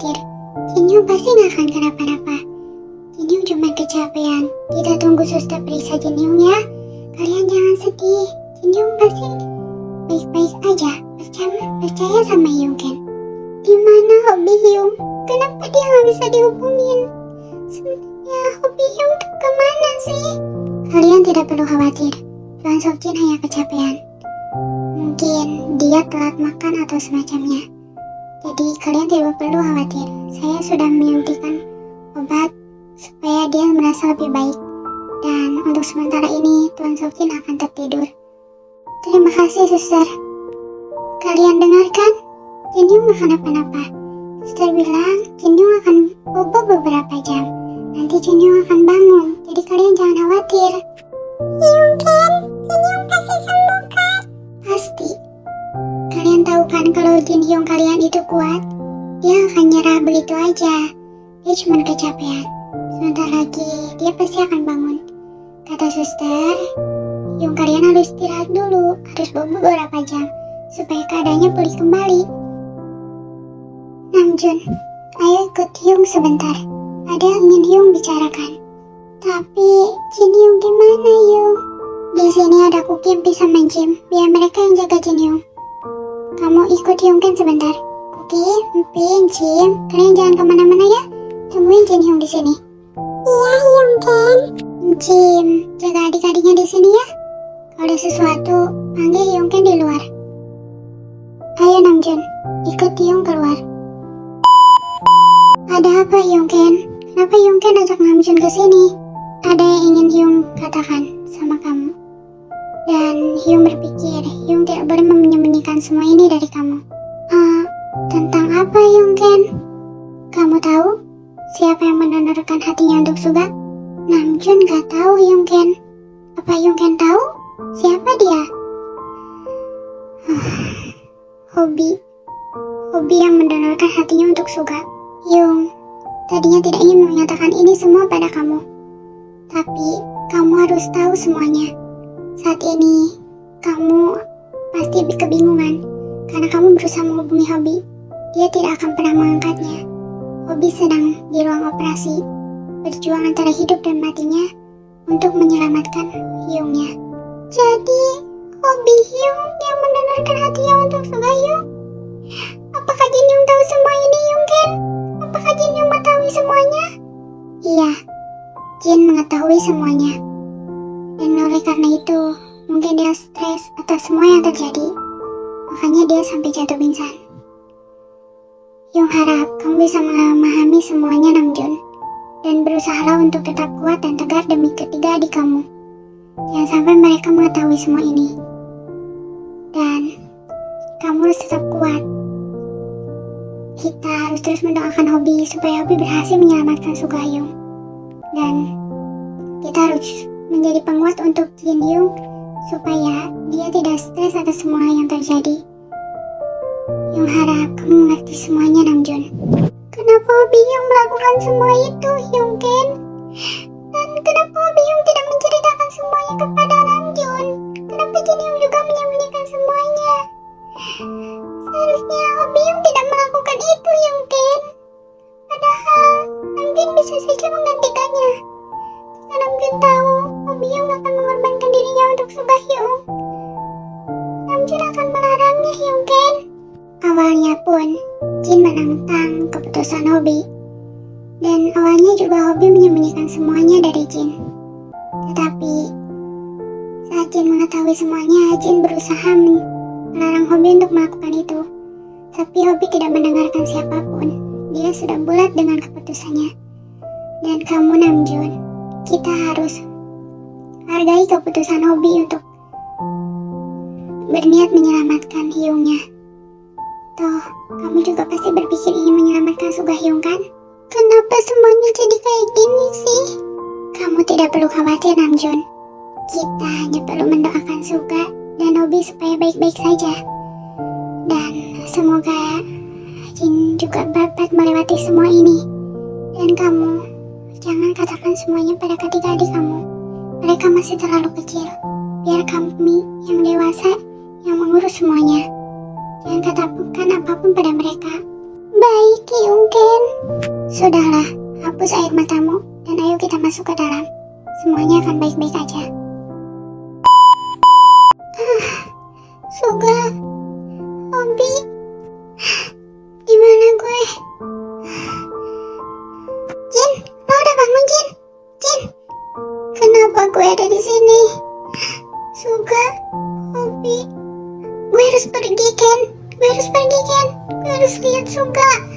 khawatir. Jin Hyung pasti gak akan kenapa-napa. Jin Hyung cuma kecapean. Kita tunggu suster periksa Jin Hyung ya. Kalian jangan sedih. Jin Hyung pasti baik-baik aja. Percaya sama Hyung Ken. Gimana hobi Hyung? Kenapa dia gak bisa dihubungin? Sebenarnya hobi Hyung tuh kemana sih? Kalian tidak perlu khawatir. Tuan Sokjin hanya kecapean. Mungkin dia telat makan atau semacamnya. Jadi kalian tidak perlu khawatir. Saya sudah menyuntikkan obat supaya dia merasa lebih baik. Dan untuk sementara ini Tuan Sokjin akan tertidur. Terima kasih suster. Kalian dengarkan? Jin Hyung gak kenapa-napa. Suster bilang Jin Hyung akan bobo beberapa jam. Nanti Jin Hyung akan bangun. Jadi kalian jangan khawatir. Hyung Ken, Jin Hyung pasti sembuh kan? Pasti. Kalian tahu kan kalau Jin Hyung kalian itu kuat, dia akan nyerah begitu aja. Dia cuma kecapean. Sebentar lagi dia pasti akan bangun. Kata suster, Hyung kalian harus istirahat dulu, harus bobo beberapa jam supaya keadaannya pulih kembali. Namjoon, ayo ikut Hyung sebentar. Ada yang ingin Hyung bicarakan. Tapi Jin Hyung gimana Hyung? Di sini ada Kukim sama Jim. Biar mereka yang jaga Jin Hyung. Kamu ikut Hyung Ken sebentar. Kuki, Mpin, Jim, kalian jangan kemana-mana ya. Tungguin Jin Hyung di sini. Iya Hyung Ken. Jim, jaga adik-adiknya di sini ya. Kalau ada sesuatu, panggil Hyung Ken di luar. Ayo Namjoon, ikut Hyung keluar. Ada apa Hyung Ken? Kenapa Hyung Ken ajak Namjoon ke sini? Ada yang ingin Hyung katakan sama kamu. Dan Hyung berpikir, Hyung tidak boleh menyembunyikan semua ini dari kamu. Tentang apa Hyung Ken? Kamu tahu siapa yang mendonorkan hatinya untuk Suga? Namjoon gak tahu Hyung Ken. Apa Hyung Ken tahu? Siapa dia? Hobi yang mendonorkan hatinya untuk Suga. Hyung tadinya tidak ingin menyatakan ini semua pada kamu. Tapi kamu harus tahu semuanya. Saat ini kamu pasti kebingungan karena kamu berusaha menghubungi Hobi. Dia tidak akan pernah mengangkatnya. Hobi sedang di ruang operasi, berjuang antara hidup dan matinya untuk menyelamatkan Hyungnya. Jadi Hobi Hyung yang mendonorkan hatinya untuk Suga Hyung? Apakah Jin Hyung tahu semua ini Hyung Ken? Apakah Jin Hyung mengetahui semuanya? Iya, Jin mengetahui semuanya. Dan oleh karena itu, mungkin dia stres atas semua yang terjadi. Makanya dia sampai jatuh pingsan. Hyung harap kamu bisa memahami semuanya Namjoon. Dan berusahalah untuk tetap kuat dan tegar demi ketiga adik kamu. Jangan sampai mereka mengetahui semua ini. Dan kamu harus tetap kuat. Kita harus terus mendoakan Hobi supaya Hobi berhasil menyelamatkan Suga Hyung. Dan kita harus menjadi penguat untuk Jin Hyung supaya dia tidak stres atas semua yang terjadi. Hyung harap kamu mengerti semuanya Namjoon. Kenapa Hobi Hyung melakukan semua itu Hyung Ken? Dan kenapa Hobi Hyung tidak menceritakan semuanya kepada Namjoon? Kenapa Jin Hyung juga menyembunyikan semuanya? Seharusnya Hobi Hyung tidak melakukan itu Hyung Ken. Padahal Namjoon bisa saja menggantikannya. Jika Namjoon tahu Hobi Hyung akan mengorbankan dirinya untuk Suga Hyung, Namjoon akan melarangnya Hyung Ken. Awalnya pun Jin menentang keputusan Hobi. Dan awalnya juga Hobi menyembunyikan semuanya dari Jin. Tetapi saat Jin mengetahui semuanya, Jin berusaha melarang Hobi untuk melakukan itu. Tapi Hobi tidak mendengarkan siapapun. Dia sudah bulat dengan keputusannya. Dan kamu Namjoon, kita harus hargai keputusan Hobi untuk berniat menyelamatkan Hyungnya. Toh, kamu juga pasti berpikir ingin menyelamatkan Suga Hyung kan? Kenapa semuanya jadi kayak gini sih? Kamu tidak perlu khawatir Namjoon. Kita hanya perlu mendoakan Suga dan Hobi supaya baik-baik saja. Dan semoga Jin juga dapat melewati semua ini. Dan kamu, jangan katakan semuanya pada ketiga adik kamu. Mereka masih terlalu kecil. Biar kami yang dewasa yang mengurus semuanya. Jangan katakan apapun pada mereka. Baik Hyung Ken. Sudahlah, hapus air matamu dan ayo kita masuk ke dalam. Semuanya akan baik-baik aja. Suga, Hobi, gimana gue? Jin, lo udah bangun Jin? Jin, kenapa gue ada di sini? Suga, Hobi, gue harus pergi Ken. Gue harus lihat Suga.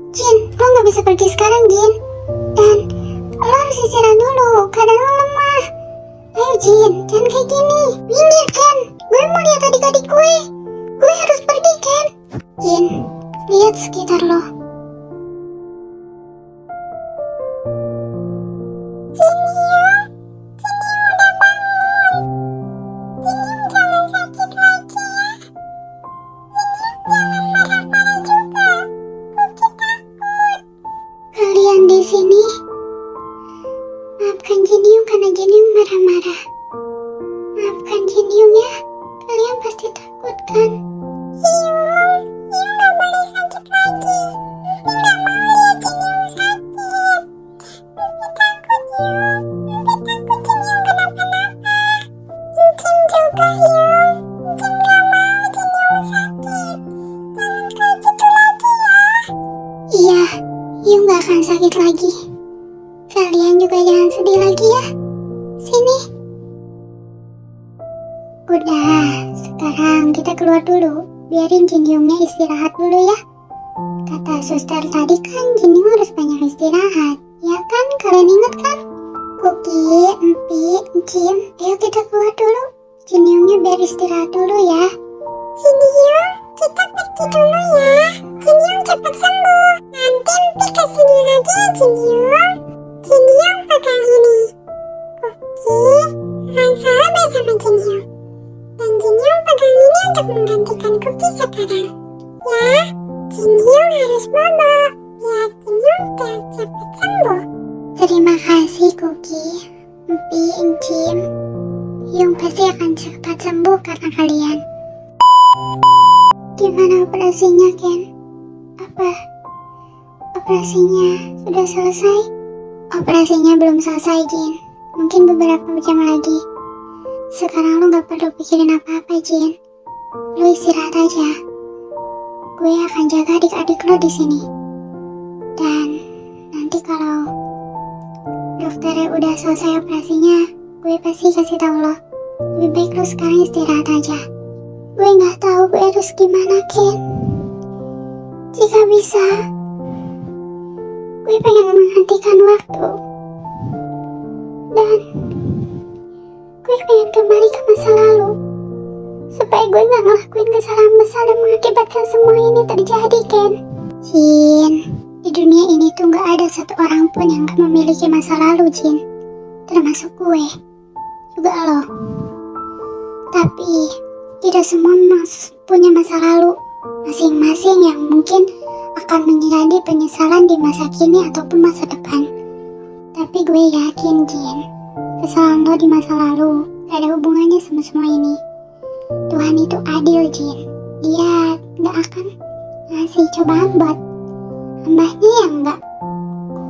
Jin, lo nggak bisa pergi sekarang Jin. Dan lo harus istirahat dulu, kadang lo lemah. Ayo Jin, jangan kayak gini. Minggir Ken, gue mau lihat adik-adik gue. Gue harus pergi Ken. Jin, lihat sekitar lo. Kalian di sini, maafkan Jiniung karena Jiniung marah-marah. Maafkan Jiniung ya, kalian pasti takut kan? Yung gak boleh sakit lagi. Yung gak mau lihat Jiniung sakit. Yung takut Yung, takut Jiniung kenapa-napa. Mungkin juga Yung, mungkin gak mau Jiniung sakit. Jangan kayak gitu lagi ya. Iya. Yung gak akan sakit lagi. Kalian juga jangan sedih lagi ya. Sini. Udah, sekarang kita keluar dulu. Biarin Jiniungnya istirahat dulu ya. Kata suster tadi kan Jiniung harus banyak istirahat. Ya kan, kalian ingat kan? Kuki, Empi, Jin, ayo kita keluar dulu. Jiniungnya biar istirahat dulu ya. Jiniung, kita pergi dulu ya. Jiniung cepat sembuh. Nanti Empi kesini lagi ya Jiniung. Jiniung pegang ini. Kuki, Ransala bersama Jiniung. Dan Jiniung pegang ini untuk menggantikan Kuki sekarang. Ya, Jiniung harus bobo. Biar Jiniung biar cepat sembuh. Terima kasih Kuki, Empi, Jin. Yung pasti akan cepat sembuh karena kalian. Gimana operasinya Ken? Apa operasinya sudah selesai? Operasinya belum selesai Jin. Mungkin beberapa jam lagi. Sekarang lo gak perlu pikirin apa-apa Jin. Lo istirahat aja. Gue akan jaga adik-adik lo di sini. Dan nanti kalau dokternya udah selesai operasinya, gue pasti kasih tahu lo. Lebih baik lo sekarang istirahat aja. Gue gak tahu gue harus gimana Ken. Jika bisa, gue pengen menghentikan waktu. Dan gue pengen kembali ke masa lalu. Supaya gue gak ngelakuin kesalahan besar dan mengakibatkan semua ini terjadi Ken. Jin, di dunia ini tuh gak ada satu orang pun yang gak memiliki masa lalu Jin. Termasuk gue. Juga lo. Tapi tidak semua punya masa lalu masing-masing yang mungkin akan menjadi penyesalan di masa kini ataupun masa depan. Tapi gue yakin Jin, kesalahan lo di masa lalu gak ada hubungannya sama semua ini. Tuhan itu adil Jin. Dia gak akan ngasih cobaan buat hambanya yang gak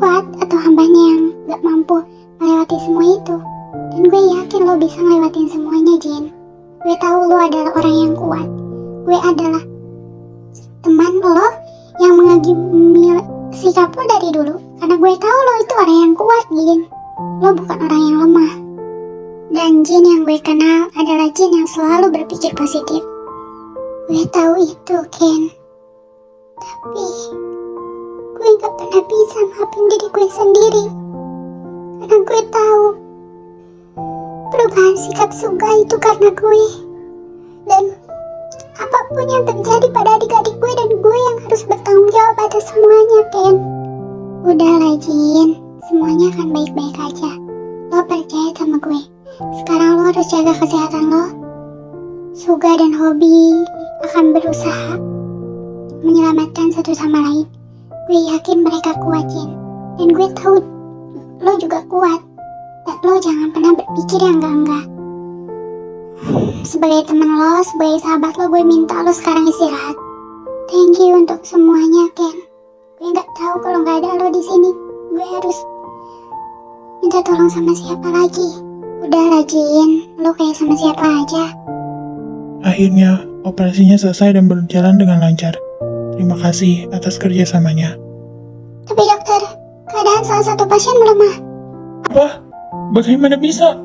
kuat atau hambanya yang gak mampu melewati semua itu. Dan gue yakin lo bisa ngelewatin semuanya Jin. Gue tahu lo adalah orang yang kuat. Gue adalah teman lo yang mengagumi sikap lo dari dulu. Karena gue tahu lo itu orang yang kuat Jin. Lo bukan orang yang lemah. Dan Jin yang gue kenal adalah Jin yang selalu berpikir positif. Gue tahu itu Ken. Tapi gue gak pernah bisa maafin diri gue sendiri. Karena gue tahu perubahan sikap Suga itu karena gue. Dan apapun yang terjadi pada adik-adik gue dan gue yang harus bertanggung jawab atas semuanya Ken. Udahlah Jin, semuanya akan baik-baik aja. Lo percaya sama gue. Sekarang lo harus jaga kesehatan lo. Suga dan Hobi akan berusaha menyelamatkan satu sama lain. Gue yakin mereka kuat Jin. Dan gue tahu lo juga kuat. Dan lo jangan pernah berpikir yang enggak-enggak. Sebagai teman lo, sebagai sahabat lo, gue minta lo sekarang istirahat. Thank you untuk semuanya Ken. Gue nggak tahu kalau nggak ada lo di sini. Gue harus minta tolong sama siapa lagi. Udah Jin, lo kayak sama siapa aja. Akhirnya, operasinya selesai dan berjalan dengan lancar. Terima kasih atas kerjasamanya. Tapi dokter, keadaan salah satu pasien melemah. Apa? Bagaimana bisa?